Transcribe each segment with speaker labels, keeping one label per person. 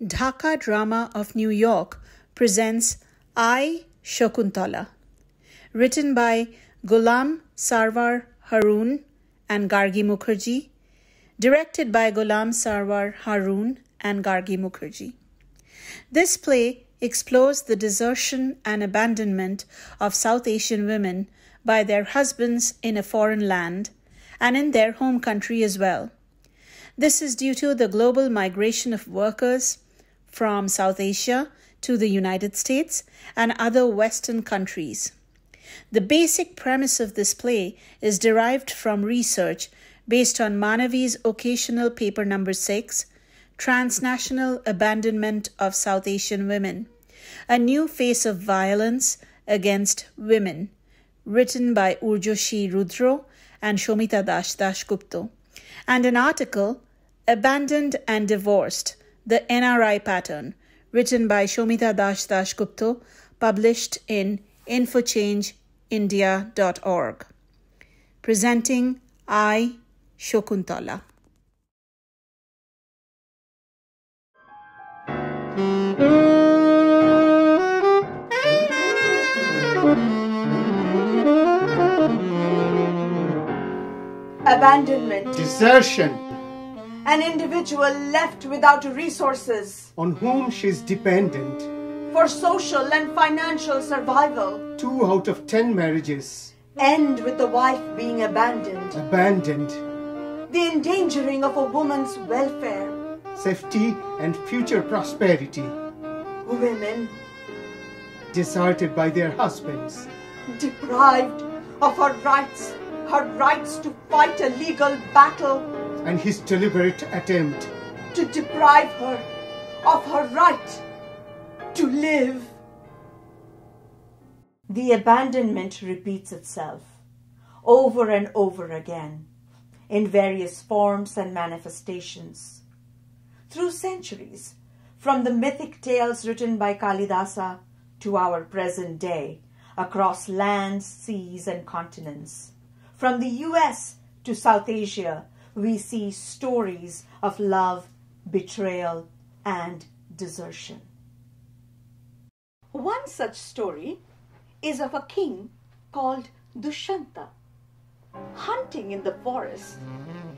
Speaker 1: Dhaka Drama of New York presents I-Shakuntala, written by Sarwar, Harun and Gargi Mukherjee, directed by Sarwar, Harun and Gargi Mukherjee. This play explores the desertion and abandonment of South Asian women by their husbands in a foreign land and in their home country as well. This is due to the global migration of workers from South Asia to the United States and other Western countries. The basic premise of this play is derived from research based on Manavi's occasional paper number 6, Transnational Abandonment of South Asian Women, a New Face of Violence Against Women, written by Urjoshi Rudro and Shomita Dasgupta, and an article, Abandoned and Divorced, the NRI Pattern, written by Shomita Dasgupta, published in infochange.india.org. Presenting I-Shakuntala.
Speaker 2: Abandonment.
Speaker 3: Desertion.
Speaker 2: An individual left without resources.
Speaker 3: On whom she is dependent.
Speaker 2: For social and financial survival.
Speaker 3: 2 out of 10 marriages
Speaker 2: end with the wife being abandoned.
Speaker 3: Abandoned.
Speaker 2: The endangering of a woman's welfare.
Speaker 3: Safety and future prosperity.
Speaker 2: Women.
Speaker 3: Deserted by their husbands.
Speaker 2: Deprived of her rights to fight a legal battle.
Speaker 3: And his deliberate attempt
Speaker 2: to deprive her of her right to live. The abandonment repeats itself over and over again in various forms and manifestations. Through centuries, from the mythic tales written by Kalidasa to our present day, across lands, seas, and continents, from the US to South Asia, we see stories of love, betrayal, and desertion. One such story is of a king called Dushyanta. Hunting in the forest,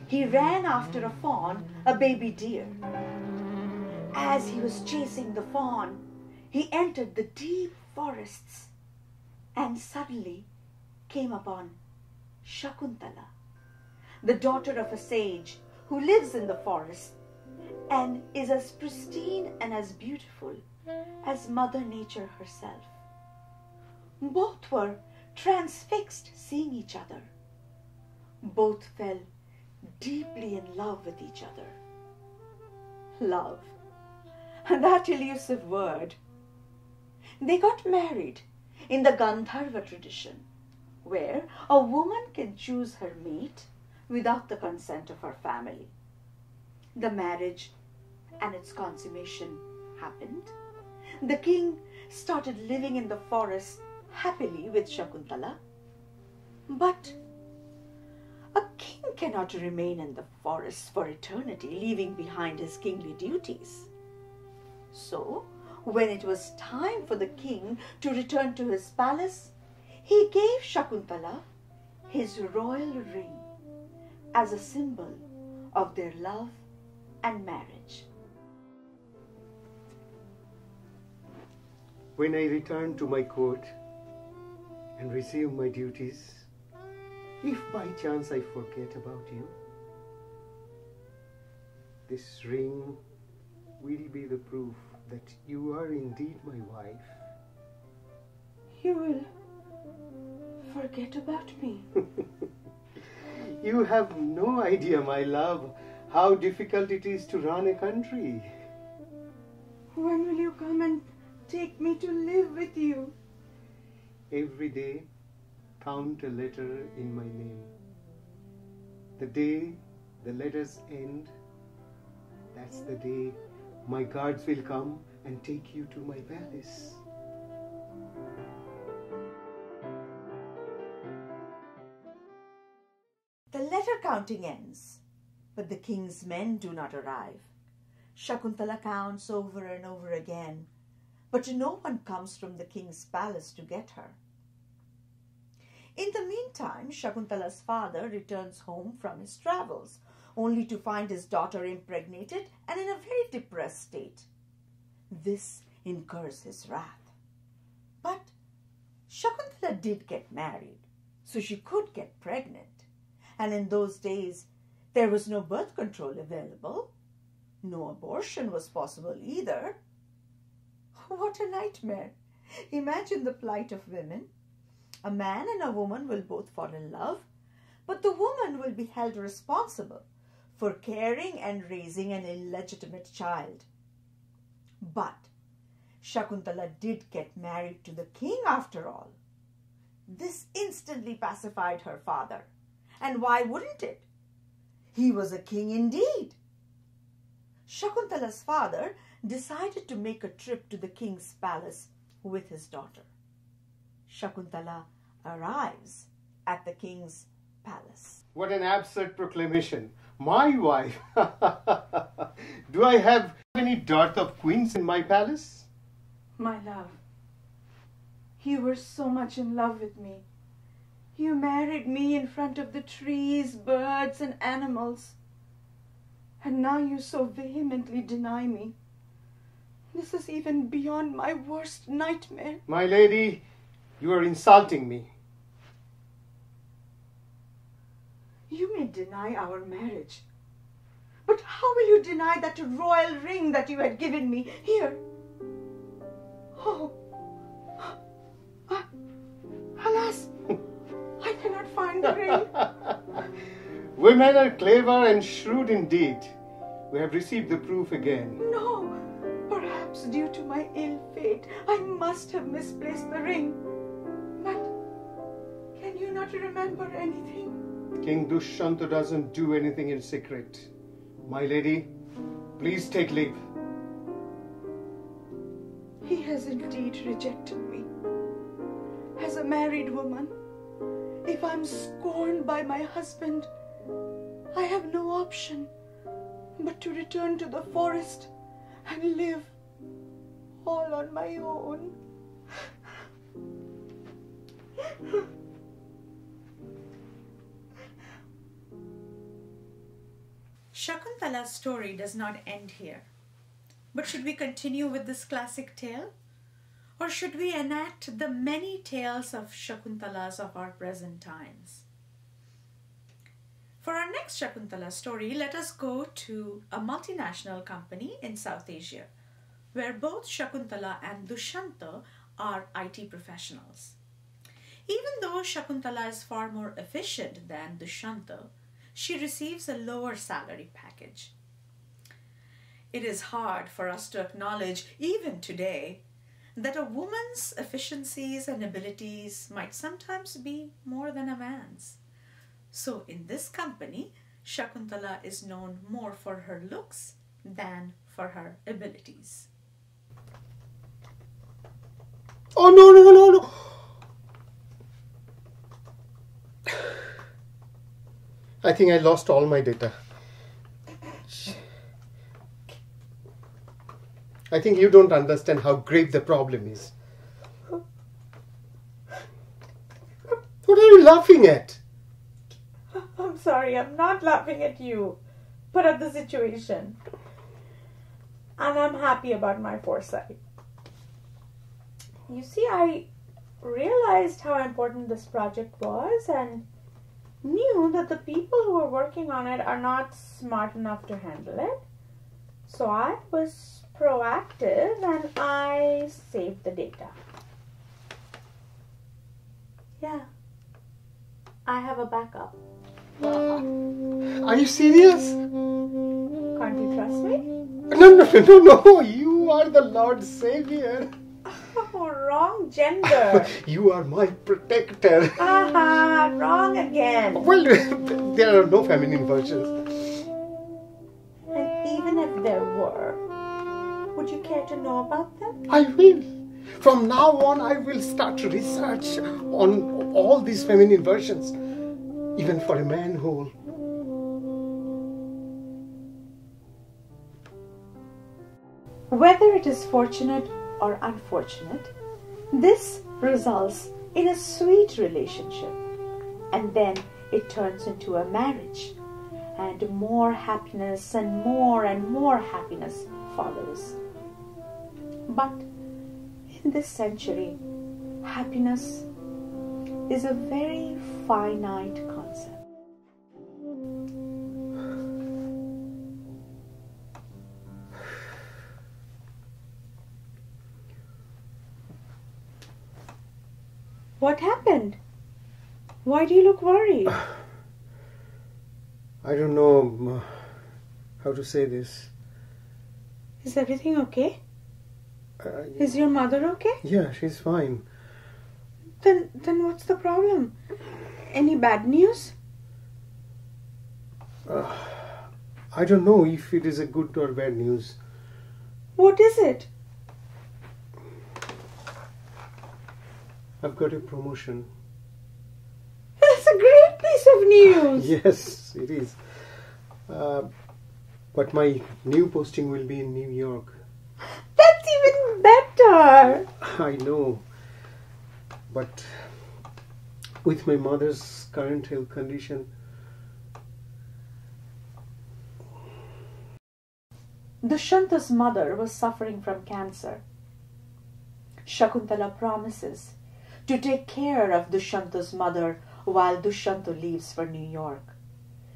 Speaker 2: he ran after a fawn, a baby deer. As he was chasing the fawn, he entered the deep forests and suddenly came upon Shakuntala, the daughter of a sage who lives in the forest and is as pristine and as beautiful as Mother Nature herself. Both were transfixed seeing each other. Both fell deeply in love with each other. Love, that elusive word. They got married in the Gandharva tradition, where a woman can choose her mate without the consent of her family. The marriage and its consummation happened. The king started living in the forest happily with Shakuntala. But a king cannot remain in the forest for eternity, leaving behind his kingly duties. So, when it was time for the king to return to his palace, he gave Shakuntala his royal ring as a symbol of their love and marriage.
Speaker 3: When I return to my court and resume my duties, if by chance I forget about you, this ring will be the proof that you are indeed my wife.
Speaker 2: You will forget about me?
Speaker 3: You have no idea, my love, how difficult it is to run a country.
Speaker 2: When will you come and take me to live with you?
Speaker 3: Every day, count a letter in my name. The day the letters end, that's the day my guards will come and take you to my palace.
Speaker 2: The letter counting ends, but the king's men do not arrive. Shakuntala counts over and over again, but no one comes from the king's palace to get her. In the meantime, Shakuntala's father returns home from his travels, only to find his daughter impregnated and in a very depressed state. This incurs his wrath. But Shakuntala did get married, so she could get pregnant. And in those days, there was no birth control available. No abortion was possible either. What a nightmare! Imagine the plight of women. A man and a woman will both fall in love, but the woman will be held responsible for caring and raising an illegitimate child. But Shakuntala did get married to the king after all. This instantly pacified her father. And why wouldn't it? He was a king indeed. Shakuntala's father decided to make a trip to the king's palace with his daughter. Shakuntala arrives at the king's palace.
Speaker 3: What an absurd proclamation. My wife. Do I have any dearth of queens in my palace?
Speaker 4: My love, you were so much in love with me. You married me in front of the trees, birds, and animals. And now you so vehemently deny me. This is even beyond my worst nightmare.
Speaker 3: My lady, you are insulting me.
Speaker 4: You may deny our marriage, but how will you deny that royal ring that you had given me? Here. Oh, alas, I cannot find the ring.
Speaker 3: Women are clever and shrewd indeed. We have received the proof again.
Speaker 4: No, perhaps due to my ill fate, I must have misplaced the ring. But can you not remember anything?
Speaker 3: King Dushyanta doesn't do anything in secret. My lady, please take leave.
Speaker 4: He has indeed rejected me. As a married woman, if I'm scorned by my husband, I have no option but to return to the forest and live all on my own.
Speaker 1: Shakuntala's story does not end here. But should we continue with this classic tale? Or should we enact the many tales of Shakuntalas of our present times? For our next Shakuntala story, let us go to a multinational company in South Asia, where both Shakuntala and Dushyanta are IT professionals. Even though Shakuntala is far more efficient than Dushyanta, she receives a lower salary package. It is hard for us to acknowledge, even today, that a woman's efficiencies and abilities might sometimes be more than a man's. So in this company, Shakuntala is known more for her looks than for her abilities.
Speaker 3: Oh, no. I think I lost all my data. I think you don't understand how grave the problem is. What are you laughing at?
Speaker 4: I'm sorry, I'm not laughing at you, but at the situation. And I'm happy about my foresight. You see, I realized how important this project was and knew that the people who were working on it are not smart enough to handle it. So I was proactive and I saved the data. Yeah, I have a backup.
Speaker 3: Are you serious?
Speaker 4: Can't you trust me?
Speaker 3: No. You are the Lord Savior.
Speaker 4: Oh, wrong gender.
Speaker 3: You are my protector.
Speaker 4: Aha, wrong again.
Speaker 3: Well, there are no feminine versions.
Speaker 4: And even if there were, would you care to know about them?
Speaker 3: I will. From now on, I will start research on all these feminine versions, even for a manhole.
Speaker 2: Whether it is fortunate or unfortunate, this results in a sweet relationship, and then it turns into a marriage, and more happiness and more happiness follows. But in this century, happiness is a very finite concept. What happened? Why do you look worried?
Speaker 3: I don't know how to say this.
Speaker 2: Is everything okay? Is your mother okay?
Speaker 3: Yeah, she's fine.
Speaker 2: Then what's the problem? Any bad news?
Speaker 3: I don't know if it is a good or bad news.
Speaker 2: What is it?
Speaker 3: I've got a promotion.
Speaker 2: That's a great piece of news.
Speaker 3: Yes, it is. But my new posting will be in New York.
Speaker 2: That's even better.
Speaker 3: I know. But with my mother's current health condition...
Speaker 2: Dushanta's mother was suffering from cancer. Shakuntala promises to take care of Dushanta's mother while Dushanta leaves for New York.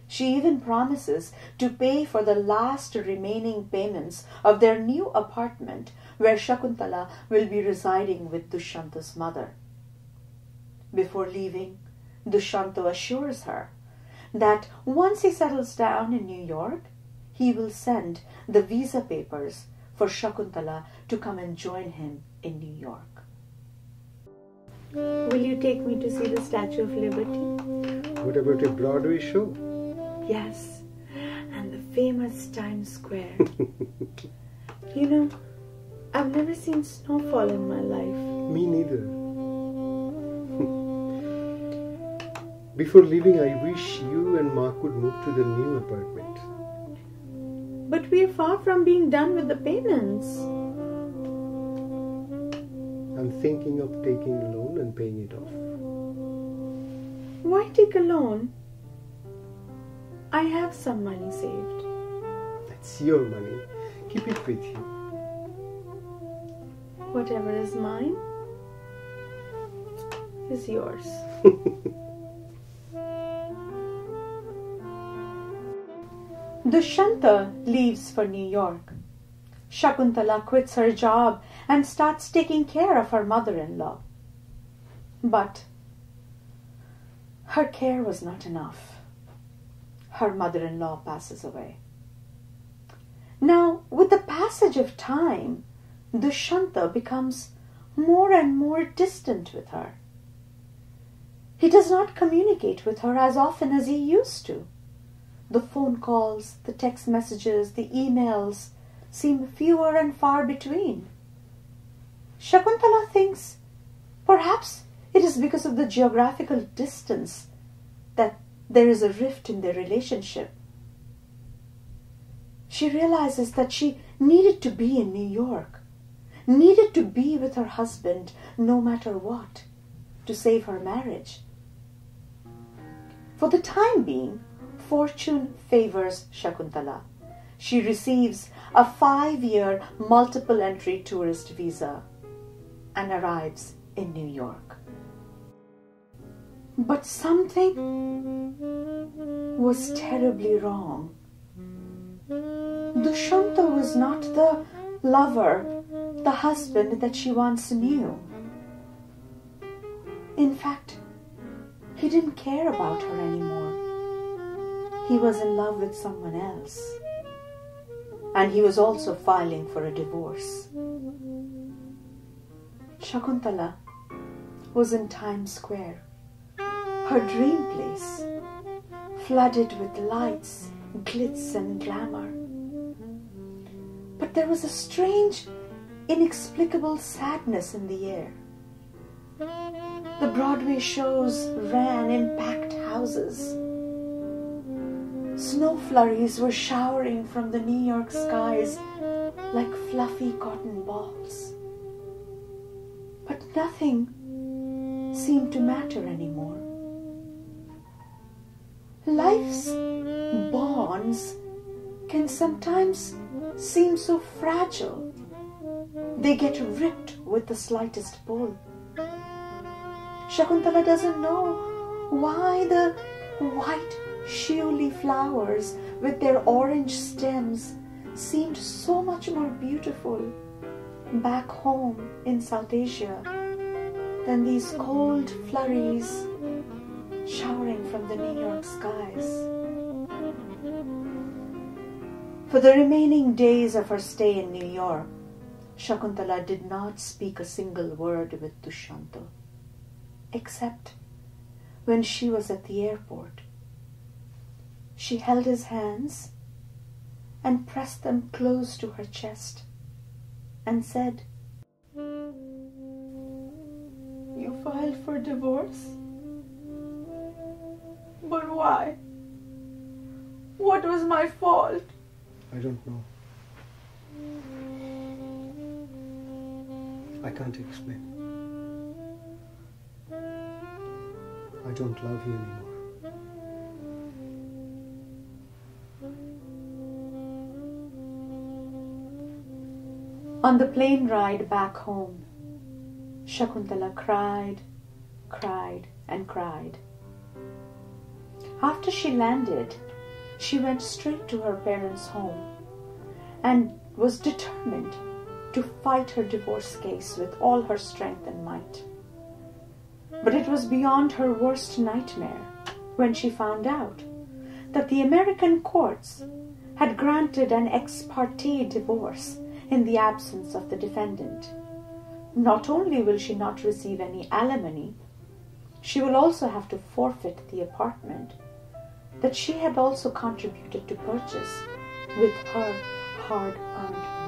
Speaker 2: She even promises to pay for the last remaining payments of their new apartment where Shakuntala will be residing with Dushanta's mother. Before leaving, Dushanta assures her that once he settles down in New York, he will send the visa papers for Shakuntala to come and join him in New York. Will you take me to see the Statue of Liberty?
Speaker 3: What about a Broadway show?
Speaker 2: Yes, and the famous Times Square. You know, I've never seen snowfall in my life.
Speaker 3: Me neither. Before leaving, I wish you and Mark would move to the new apartment.
Speaker 2: But we're far from being done with the payments.
Speaker 3: I'm thinking of taking a loan and paying it off.
Speaker 2: Why take a loan? I have some money saved.
Speaker 3: That's your money. Keep it with you.
Speaker 2: Whatever is mine is yours. Dushanta leaves for New York. Shakuntala quits her job and starts taking care of her mother-in-law. But her care was not enough. Her mother-in-law passes away. Now, with the passage of time, Dushanta becomes more and more distant with her. He does not communicate with her as often as he used to. The phone calls, the text messages, the emails seem fewer and far between. Shakuntala thinks perhaps it is because of the geographical distance that there is a rift in their relationship. She realizes that she needed to be in New York, needed to be with her husband no matter what, to save her marriage. For the time being, fortune favors Shakuntala. She receives a 5-year multiple entry tourist visa and arrives in New York. But something was terribly wrong. Dushanta was not the lover, the husband that she once knew. In fact, he didn't care about her anymore. He was in love with someone else. And he was also filing for a divorce. Shakuntala was in Times Square, her dream place, flooded with lights, glitz and glamour. But there was a strange, inexplicable sadness in the air. The Broadway shows ran in packed houses. Snow flurries were showering from the New York skies,
Speaker 4: like fluffy cotton balls. But nothing seemed to matter anymore. Life's bonds can sometimes seem so fragile. They get ripped with the slightest pull. Shakuntala doesn't know why the white shiuli flowers with their orange stems seemed so much more beautiful back home in South Asia than these cold flurries showering from the New York skies. For the remaining days of her stay in New York, Shakuntala did not speak a single word with Dushyanta, except when she was at the airport. She held his hands and pressed them close to her chest and said, "You filed for divorce? But why? What was my fault?"
Speaker 3: I don't know. I can't explain. I don't love you anymore.
Speaker 4: On the plane ride back home, Shakuntala cried, and cried. After she landed, she went straight to her parents' home and was determined to fight her divorce case with all her strength and might. But it was beyond her worst nightmare when she found out that the American courts had granted an ex parte divorce in the absence of the defendant. Not only will she not receive any alimony, she will also have to forfeit the apartment that she had also contributed to purchase with her hard-earned